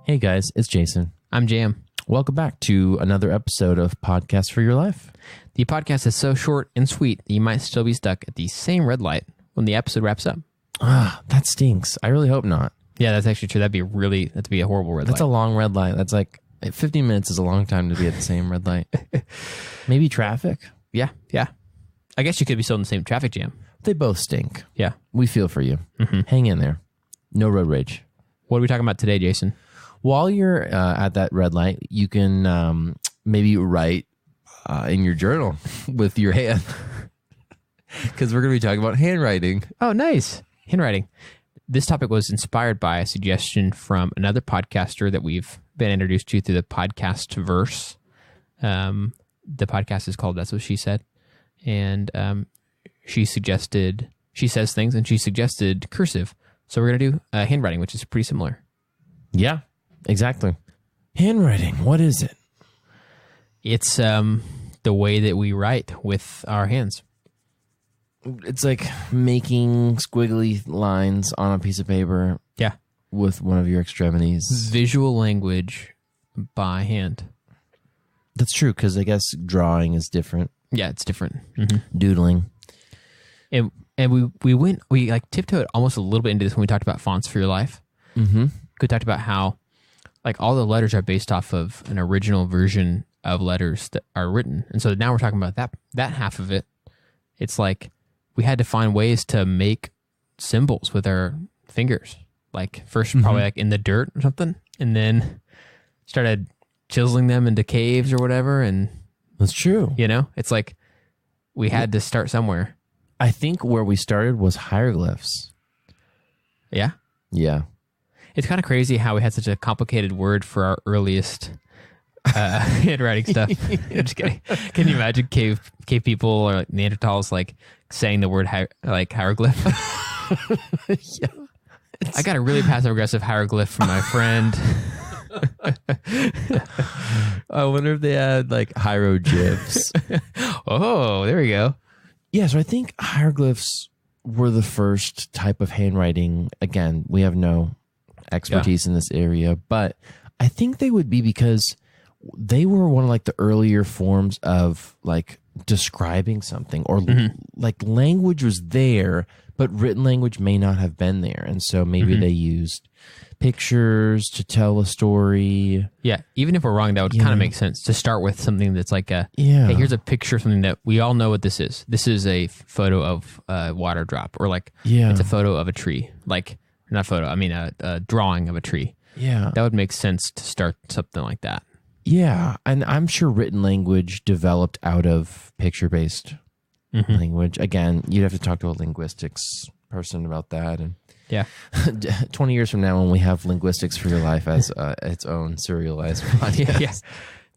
Hey guys, it's Jason. I'm Jam. Welcome back to another episode of Podcast for Your Life. The podcast is so short and sweet that you might still be stuck at the same red light when the episode wraps up. That stinks. I really hope not. Yeah, that's actually true. That'd be a horrible red light. That's a long red light. That's like 15 minutes is a long time to be at the same red light. Maybe traffic. Yeah. I guess you could be still in the same traffic jam. They both stink. Yeah. We feel for you. Hang in there. No road rage. What are we talking about today, Jason? While you're at that red light, you can maybe write in your journal with your hand. Because we're going to be talking about handwriting. Oh, nice. Handwriting. This topic was inspired by a suggestion from another podcaster that we've been introduced to through the podcast verse. The podcast is called That's What She Said. And she says things, and she suggested cursive. So we're going to do handwriting, which is pretty similar. Yeah, exactly. Handwriting, what is it? It's the way that we write with our hands. It's like making squiggly lines on a piece of paper. Yeah. With one of your extremities. Visual language by hand. That's true, because I guess drawing is different. Yeah, it's different. Mm-hmm. Doodling. And we like tiptoed almost a little bit into this when we talked about fonts for your life. Mm-hmm. We talked about how like all the letters are based off of an original version of letters that are written. And so now we're talking about that half of it. It's like we had to find ways to make symbols with our fingers. Like first probably like in the dirt or something, and then started chiseling them into caves or whatever. And that's true. You know, it's like we had to start somewhere. I think where we started was hieroglyphs. Yeah? Yeah. It's kind of crazy how we had such a complicated word for our earliest handwriting stuff. I'm just kidding. Can you imagine cave people or like Neanderthals like saying the word hieroglyph? Yeah. I got a really passive-aggressive hieroglyph from my friend. I wonder if they had like hieroglyphs. Oh, there we go. Yeah, so I think hieroglyphs were the first type of handwriting. Again, we have no expertise in this area, but I think they would be because they were one of like the earlier forms of like describing something, or like language was there, but written language may not have been there. And so maybe they used pictures to tell a story. Yeah, even if we're wrong, that would kind of make sense to start with something that's like hey, here's a picture of something that we all know what this is. This is a photo of a water drop, or like it's a photo of a tree. Like, not a photo, I mean a drawing of a tree. Yeah. That would make sense to start something like that. Yeah, and I'm sure written language developed out of picture-based language. Again, you'd have to talk to a linguistics person about that. And yeah, 20 years from now, when we have linguistics for your life as its own serialized podcast. Yeah.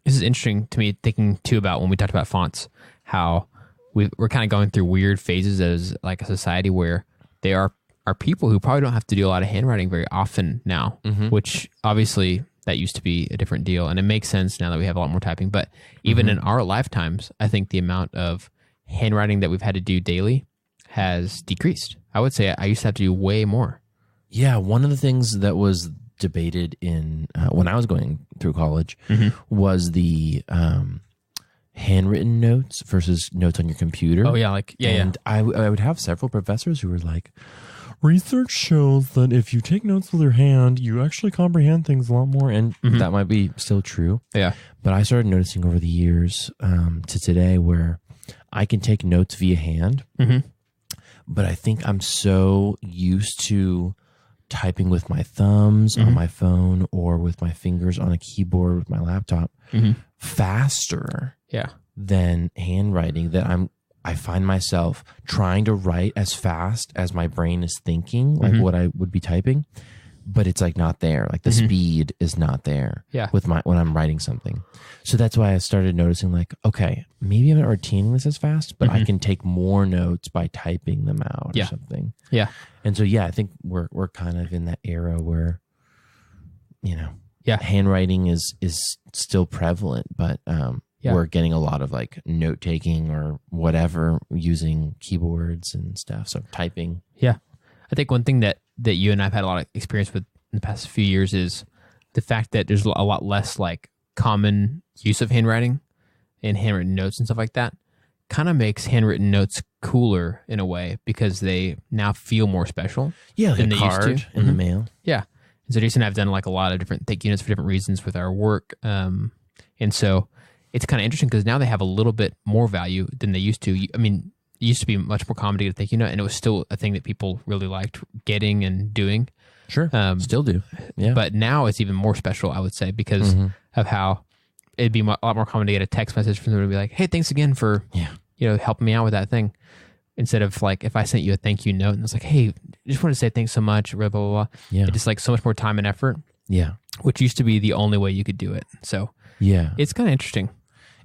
This is interesting to me, thinking too about when we talked about fonts, how we're kind of going through weird phases as like a society where they are people who probably don't have to do a lot of handwriting very often now, which obviously that used to be a different deal. And it makes sense now that we have a lot more typing. But even in our lifetimes, I think the amount of handwriting that we've had to do daily has decreased. I would say I used to have to do way more. Yeah, one of the things that was debated in when I was going through college was the handwritten notes versus notes on your computer. Oh yeah, and I would have several professors who were like, research shows that if you take notes with your hand, you actually comprehend things a lot more. And that might be still true. Yeah. But I started noticing over the years to today where I can take notes via hand. But I think I'm so used to typing with my thumbs on my phone or with my fingers on a keyboard with my laptop faster than handwriting that I find myself trying to write as fast as my brain is thinking, like what I would be typing, but it's like not there. Like the speed is not there with when I'm writing something. So that's why I started noticing like, okay, maybe I'm not retaining this as fast, but I can take more notes by typing them out or something. Yeah. And so, I think we're kind of in that era where, handwriting is still prevalent, but, we're getting a lot of like note taking or whatever using keyboards and stuff. So typing. Yeah. I think one thing that you and I've had a lot of experience with in the past few years is the fact that there's a lot less like common use of handwriting in handwritten notes and stuff like that kind of makes handwritten notes cooler in a way because they now feel more special. Yeah, than the they used card to. in the mail. Yeah. And so Jason and I have done like a lot of different thank you notes for different reasons with our work. And so it's kind of interesting because now they have a little bit more value than they used to. I mean, it used to be much more common to get a thank you note, and it was still a thing that people really liked getting and doing. Sure. Still do. Yeah. But now it's even more special, I would say, because of how it'd be a lot more common to get a text message from them to be like, hey, thanks again for helping me out with that thing. Instead of like, if I sent you a thank you note and it's like, hey, just want to say thanks so much, blah, blah, blah. Yeah. It's just like so much more time and effort. Yeah. Which used to be the only way you could do it. So yeah, it's kind of interesting.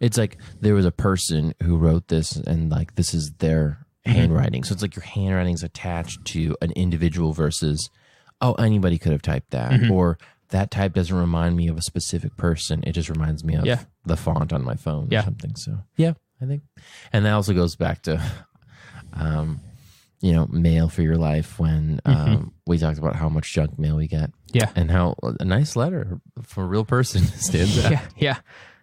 It's like there was a person who wrote this and like this is their handwriting. So it's like your handwriting's attached to an individual versus, oh, anybody could have typed that. Or that type doesn't remind me of a specific person. It just reminds me of the font on my phone or something. So yeah, I think. And that also goes back to mail for your life when we talked about how much junk mail we get. Yeah. And how a nice letter from a real person stands out. Yeah. Yeah.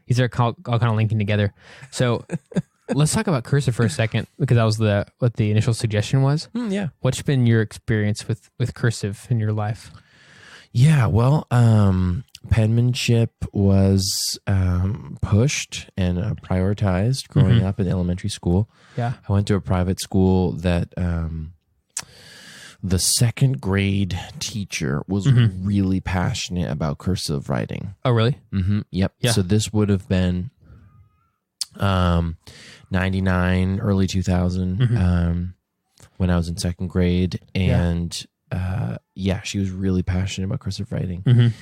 These are all kind of linking together. So let's talk about cursive for a second because that was what the initial suggestion was. Yeah. What's been your experience with cursive in your life? Yeah. Well, penmanship was pushed and prioritized growing up in elementary school. Yeah. I went to a private school that the second grade teacher was really passionate about cursive writing. Oh, really? Yep. Yeah. So this would have been 99, early 2000 when I was in second grade. And she was really passionate about cursive writing.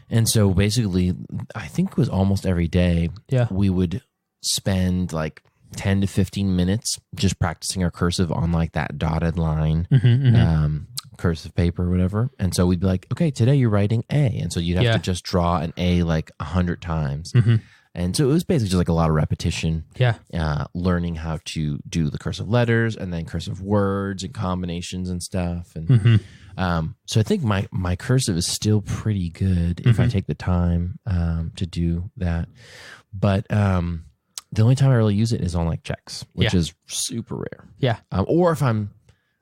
And so basically, I think it was almost every day we would spend like 10 to 15 minutes just practicing our cursive on like that dotted line cursive paper or whatever. And so we'd be like, okay, today you're writing A. And so you'd have to just draw an A like 100 times. And so it was basically just like a lot of repetition. Learning how to do the cursive letters and then cursive words and combinations and stuff. And so I think my cursive is still pretty good if I take the time to do that. But the only time I really use it is on like checks, which is super rare. Yeah. Or if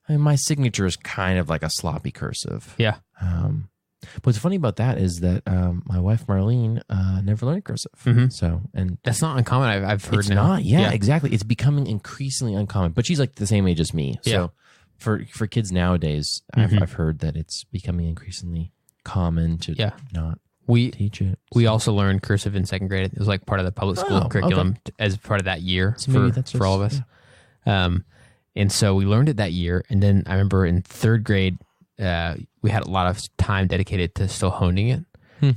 my signature is kind of like a sloppy cursive. Yeah. But what's funny about that is that my wife Marlene never learned cursive. So, and that's not uncommon. I've heard it's now. not. Yeah, exactly. It's becoming increasingly uncommon. But she's like the same age as me. So for kids nowadays, I've heard that it's becoming increasingly common to not teach it. We also learned cursive in second grade. It was like part of the public school curriculum as part of that year for all of us. And so we learned it that year. And then I remember in third grade, we had a lot of time dedicated to still honing it.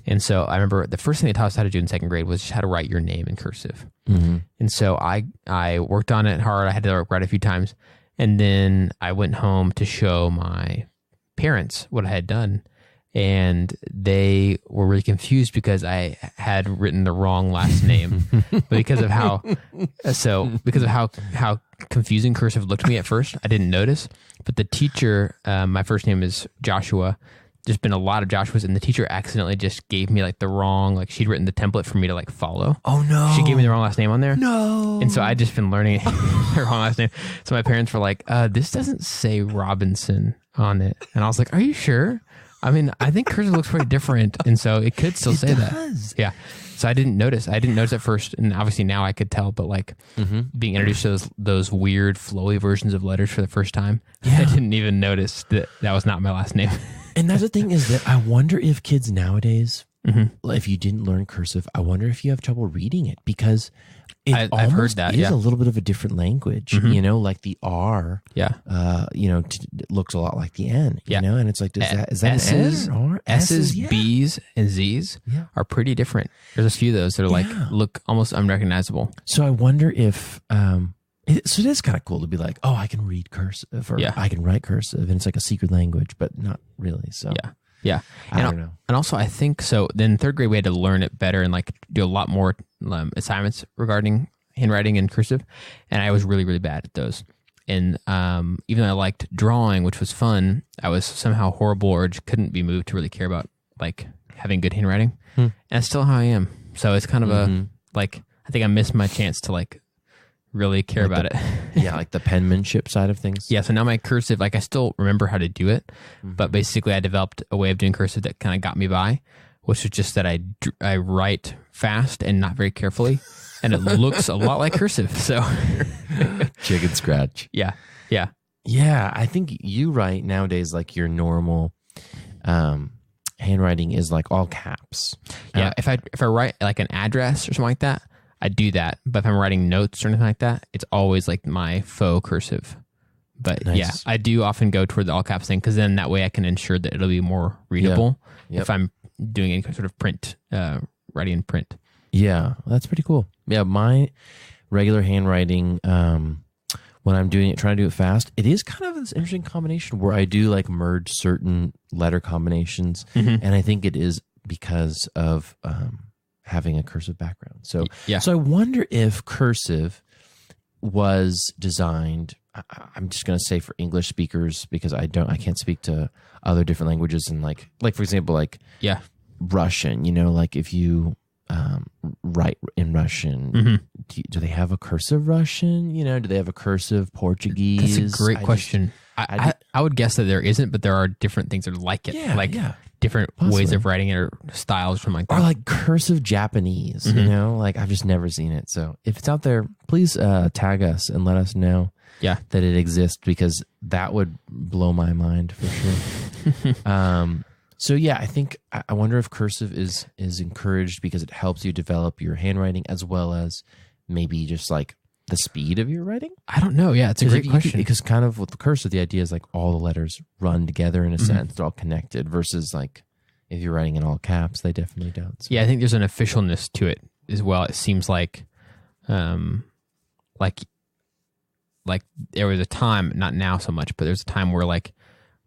And so I remember the first thing they taught us how to do in second grade was just how to write your name in cursive. And so I worked on it hard. I had to write a few times. And then I went home to show my parents what I had done. And they were really confused because I had written the wrong last name because of how confusing cursive looked to me at first. I didn't notice, but the teacher, my first name is Joshua. There's been a lot of Joshuas, and the teacher accidentally just gave me like the wrong, like she'd written the template for me to like follow. Oh no. She gave me the wrong last name on there. No. And so I'd just been learning the wrong last name. So my parents were like, this doesn't say Robinson on it. And I was like, are you sure? I mean, I think cursive looks pretty different, and so it could still say that. Yeah. So I didn't notice. I didn't notice at first, and obviously now I could tell. But like being introduced to those weird flowy versions of letters for the first time, I didn't even notice that was not my last name. And that's the thing is that I wonder if kids nowadays, if you didn't learn cursive, I wonder if you have trouble reading it because I've heard that is a little bit of a different language, like the R, looks a lot like the N, and it's like, is that S's, an N or S's, B's, and Z's are pretty different. There's a few of those that are look almost unrecognizable. So I wonder if, so it is kind of cool to be like, oh, I can read cursive or I can write cursive, and it's like a secret language, but not really. So yeah. I don't know. And also I think so then third grade we had to learn it better and like do a lot more assignments regarding handwriting and cursive. And I was really, really bad at those. And even though I liked drawing, which was fun, I was somehow horrible or just couldn't be moved to really care about like having good handwriting. and that's still how I am. So it's kind of a like I think I missed my chance to like really care about it. Yeah, like the penmanship side of things. Yeah, so now my cursive, like I still remember how to do it, but basically I developed a way of doing cursive that kind of got me by, which is just that I write fast and not very carefully, and it looks a lot like cursive. So Chicken scratch. yeah. Yeah, I think you write nowadays like your normal handwriting is like all caps. Yeah, if I write like an address or something like that, I do that. But if I'm writing notes or anything like that, it's always like my faux cursive. But Nice. yeah, I do often go toward the all caps thing because then that way I can ensure that it'll be more readable Yep. if I'm doing any sort of print, writing in print. Yeah, that's pretty cool. Yeah, my regular handwriting, when I'm doing it, trying to do it fast, it is kind of this interesting combination where I do like merge certain letter combinations, and I think it is because of having a cursive background. So, so I wonder if cursive was designed. I'm just going to say for English speakers because I can't speak to other different languages, and like for example, like Russian. You know, like if you write in Russian, do they have a cursive Russian? You know, do they have a cursive Portuguese? That's a great question. I would guess that there isn't, but there are different things that are like it. Different ways of writing it or styles or something like that. Or like cursive Japanese, you know? Like I've just never seen it. So if it's out there, please tag us and let us know that it exists, because that would blow my mind for sure. So yeah, I think, I wonder if cursive is encouraged because it helps you develop your handwriting as well as maybe just like the speed of your writing. I don't know. Yeah, it's a great question. Because kind of with the cursive, the idea is like all the letters run together in a sense. They're all connected versus like if you're writing in all caps, they definitely don't. So. Yeah, I think there's an officialness to it as well. It seems like there was a time, not now so much, but there's a time where like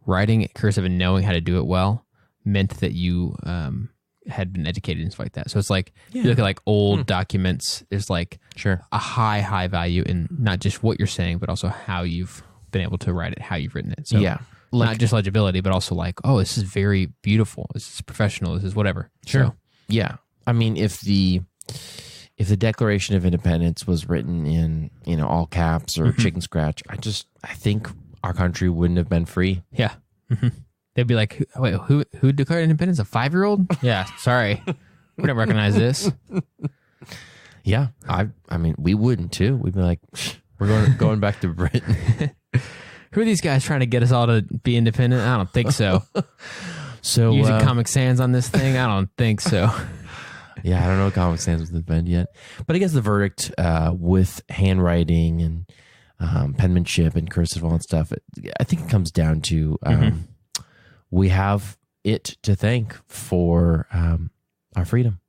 writing cursive and knowing how to do it well meant that you had been educated and stuff like that. So it's like, you look at like old documents, there's like a high value in not just what you're saying, but also how you've been able to write it, how you've written it. So not just legibility, but also like, oh, this is very beautiful. This is professional. This is whatever. So, yeah. I mean, if the Declaration of Independence was written in, you know, all caps or chicken scratch, I think our country wouldn't have been free. Yeah. They'd be like, wait, who declared independence? A 5-year-old? Yeah, sorry. We don't recognize this. Yeah. I mean, we wouldn't too. We'd be like, we're going back to Britain. Who are these guys trying to get us all to be independent? I don't think so. So using Comic Sans on this thing? I don't think so. Yeah, I don't know what Comic Sans was invented yet. But I guess the verdict with handwriting and penmanship and cursive and all that stuff, I think it comes down to we have it to thank for our freedom.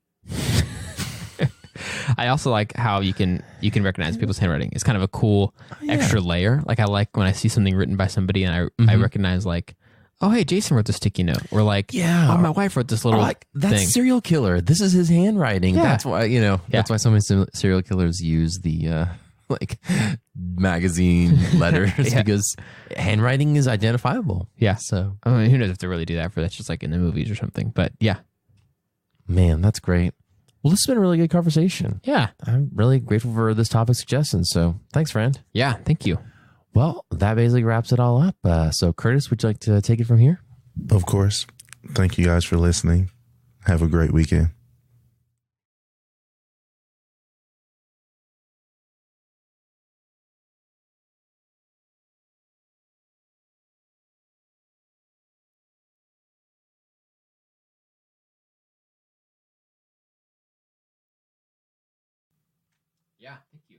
I also like how you can recognize people's handwriting. It's kind of a cool extra layer. Like I like when I see something written by somebody and I recognize like, oh, hey, Jason wrote this sticky note. Or like, oh, my wife wrote this little like, that's thing. Serial killer. This is his handwriting. Yeah. That's why, that's why so many serial killers use the like magazine letters because handwriting is identifiable. Yeah. So I mean, who knows if they really do that for that's just like in the movies or something. But yeah. Man, that's great. Well, this has been a really good conversation. Yeah. I'm really grateful for this topic suggestion. So thanks, friend. Yeah. Thank you. Well, that basically wraps it all up. So Curtis, would you like to take it from here? Of course. Thank you guys for listening. Have a great weekend. Yeah. Thank you.